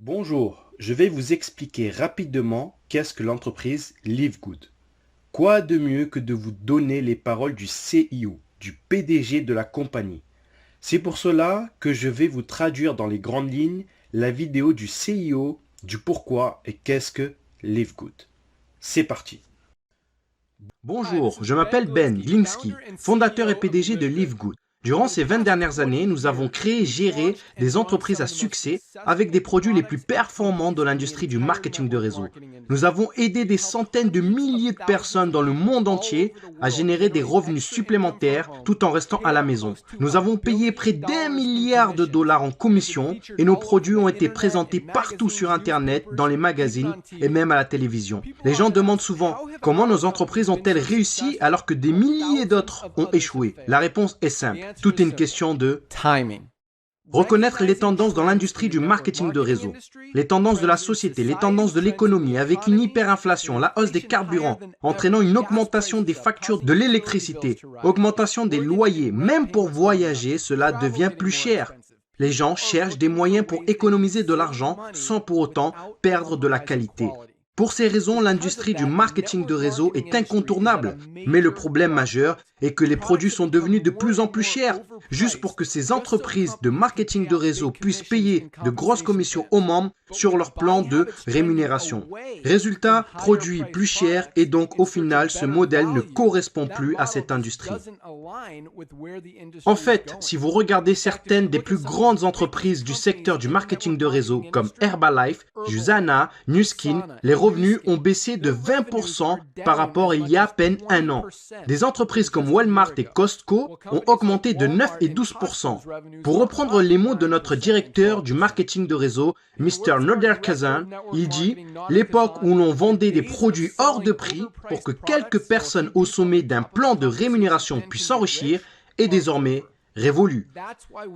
Bonjour, je vais vous expliquer rapidement qu'est-ce que l'entreprise Live Good. Quoi de mieux que de vous donner les paroles du CIO, du PDG de la compagnie. C'est pour cela que je vais vous traduire dans les grandes lignes la vidéo du CIO, du pourquoi et qu'est-ce que Live Good. C'est parti. Bonjour, je m'appelle Ben Glinsky, fondateur et PDG de Live Good. Durant ces 20 dernières années, nous avons créé et géré des entreprises à succès avec des produits les plus performants de l'industrie du marketing de réseau. Nous avons aidé des centaines de milliers de personnes dans le monde entier à générer des revenus supplémentaires tout en restant à la maison. Nous avons payé près d'1 milliard de dollars en commission et nos produits ont été présentés partout sur Internet, dans les magazines et même à la télévision. Les gens demandent souvent comment nos entreprises ont-elles réussi alors que des milliers d'autres ont échoué. La réponse est simple. Tout est une question de timing. Reconnaître les tendances dans l'industrie du marketing de réseau, les tendances de la société, les tendances de l'économie avec une hyperinflation, la hausse des carburants, entraînant une augmentation des factures de l'électricité, augmentation des loyers, même pour voyager, cela devient plus cher. Les gens cherchent des moyens pour économiser de l'argent sans pour autant perdre de la qualité. Pour ces raisons, l'industrie du marketing de réseau est incontournable. Mais le problème majeur est que les produits sont devenus de plus en plus chers. Juste pour que ces entreprises de marketing de réseau puissent payer de grosses commissions aux membres sur leur plan de rémunération. Résultat, produits plus chers et donc au final, ce modèle ne correspond plus à cette industrie. En fait, si vous regardez certaines des plus grandes entreprises du secteur du marketing de réseau comme Herbalife, Usana, Nu Skin, les revenus ont baissé de 20% par rapport à il y a à peine un an. Des entreprises comme Walmart et Costco ont augmenté de 9 et 12%. Pour reprendre les mots de notre directeur du marketing de réseau, Mr. Noderkazan, il dit « L'époque où l'on vendait des produits hors de prix pour que quelques personnes au sommet d'un plan de rémunération puissent s'enrichir est désormais révolue. »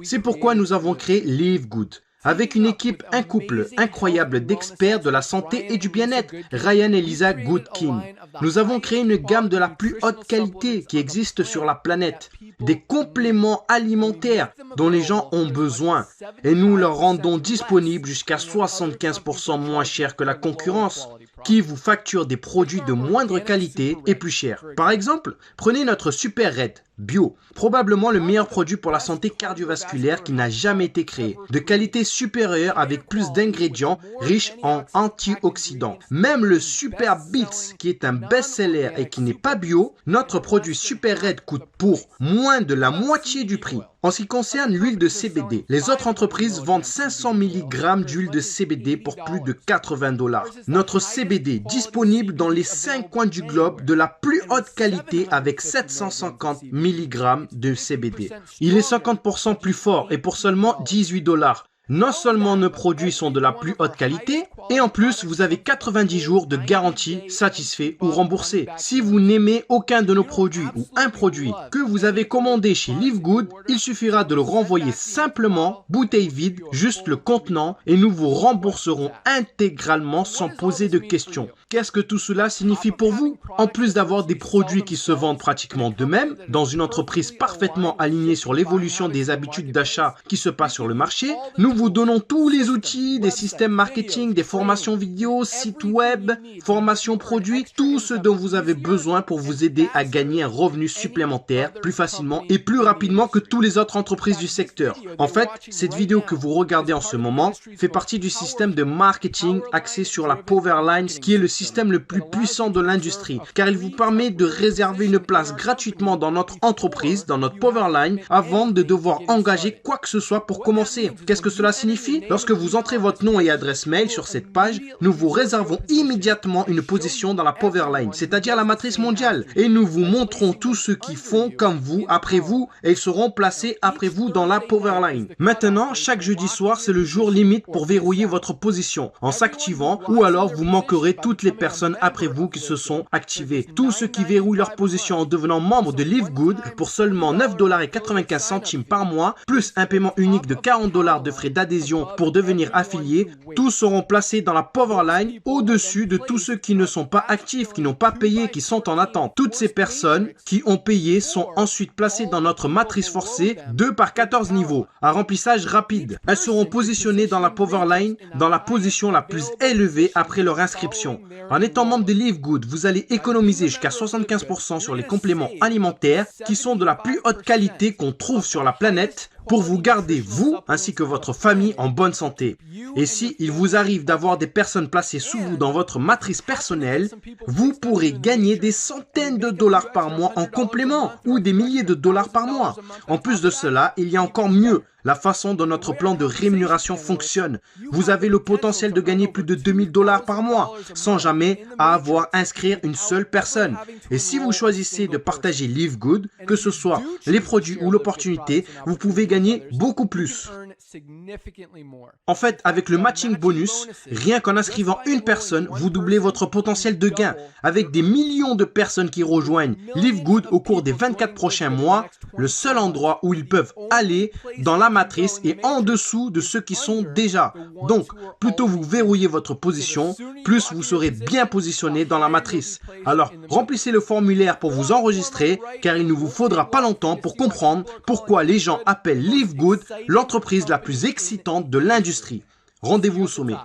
C'est pourquoi nous avons créé Live Good. Avec une équipe, un couple incroyable d'experts de la santé et du bien-être, Ryan et Lisa Goodkin. Nous avons créé une gamme de la plus haute qualité qui existe sur la planète. Des compléments alimentaires dont les gens ont besoin. Et nous leur rendons disponibles jusqu'à 75% moins cher que la concurrence, qui vous facture des produits de moindre qualité et plus chers. Par exemple, prenez notre Super Red Bio, probablement le meilleur produit pour la santé cardiovasculaire qui n'a jamais été créé. De qualité supérieure avec plus d'ingrédients riches en antioxydants. Même le Super Beats, qui est un best-seller et qui n'est pas bio, notre produit Super Red coûte pour moins de la moitié du prix. En ce qui concerne l'huile de CBD, les autres entreprises vendent 500 mg d'huile de CBD pour plus de 80 $. Notre CBD disponible dans les 5 coins du globe de la plus haute qualité avec 750 mg de CBD. Il est 50% plus fort et pour seulement 18 $. Non seulement nos produits sont de la plus haute qualité, et en plus vous avez 90 jours de garantie satisfait ou remboursé. Si vous n'aimez aucun de nos produits ou un produit que vous avez commandé chez Live Good, il suffira de le renvoyer simplement, bouteille vide, juste le contenant, et nous vous rembourserons intégralement sans poser de questions. Qu'est-ce que tout cela signifie pour vous? En plus d'avoir des produits qui se vendent pratiquement d'eux-mêmes, dans une entreprise parfaitement alignée sur l'évolution des habitudes d'achat qui se passent sur le marché, nous vous donnons tous les outils, des systèmes marketing, des formations vidéo, sites web, formations produits, tout ce dont vous avez besoin pour vous aider à gagner un revenu supplémentaire plus facilement et plus rapidement que toutes les autres entreprises du secteur. En fait, cette vidéo que vous regardez en ce moment fait partie du système de marketing axé sur la Powerline, qui est le système le plus puissant de l'industrie, car il vous permet de réserver une place gratuitement dans notre entreprise, dans notre Powerline, avant de devoir engager quoi que ce soit pour commencer. Qu'est-ce que cela signifie? Lorsque vous entrez votre nom et adresse mail sur cette page, nous vous réservons immédiatement une position dans la Powerline, c'est-à-dire la matrice mondiale, et nous vous montrons tous ceux qui font comme vous, après vous, et ils seront placés après vous dans la Powerline. Maintenant, chaque jeudi soir, c'est le jour limite pour verrouiller votre position en s'activant, ou alors vous manquerez toutes les personnes après vous qui se sont activées. Tous ceux qui verrouillent leur position en devenant membre de Live Good pour seulement 9,95 $ par mois, plus un paiement unique de 40 $ de frais d'adhésion pour devenir affiliés, tous seront placés dans la Powerline au-dessus de tous ceux qui ne sont pas actifs, qui n'ont pas payé, qui sont en attente. Toutes ces personnes qui ont payé sont ensuite placées dans notre matrice forcée 2 par 14 niveaux, à remplissage rapide. Elles seront positionnées dans la Powerline dans la position la plus élevée après leur inscription. En étant membre de Live Good, vous allez économiser jusqu'à 75% sur les compléments alimentaires qui sont de la plus haute qualité qu'on trouve sur la planète pour vous garder, vous, ainsi que votre famille, en bonne santé. Et si il vous arrive d'avoir des personnes placées sous vous dans votre matrice personnelle, vous pourrez gagner des centaines de dollars par mois en complément ou des milliers de dollars par mois. En plus de cela, il y a encore mieux. La façon dont notre plan de rémunération fonctionne. Vous avez le potentiel de gagner plus de 2000 dollars par mois sans jamais avoir à inscrire une seule personne. Et si vous choisissez de partager Live Good, que ce soit les produits ou l'opportunité, vous pouvez gagner beaucoup plus. En fait, avec le matching bonus, rien qu'en inscrivant une personne, vous doublez votre potentiel de gain. Avec des millions de personnes qui rejoignent Live Good au cours des 24 prochains mois, le seul endroit où ils peuvent aller dans la matrice est en dessous de ceux qui sont déjà. Donc, plus tôt vous verrouillez votre position, plus vous serez bien positionné dans la matrice. Alors, remplissez le formulaire pour vous enregistrer, car il ne vous faudra pas longtemps pour comprendre pourquoi les gens appellent Live Good l'entreprise la plus excitante de l'industrie. Rendez-vous au sommet.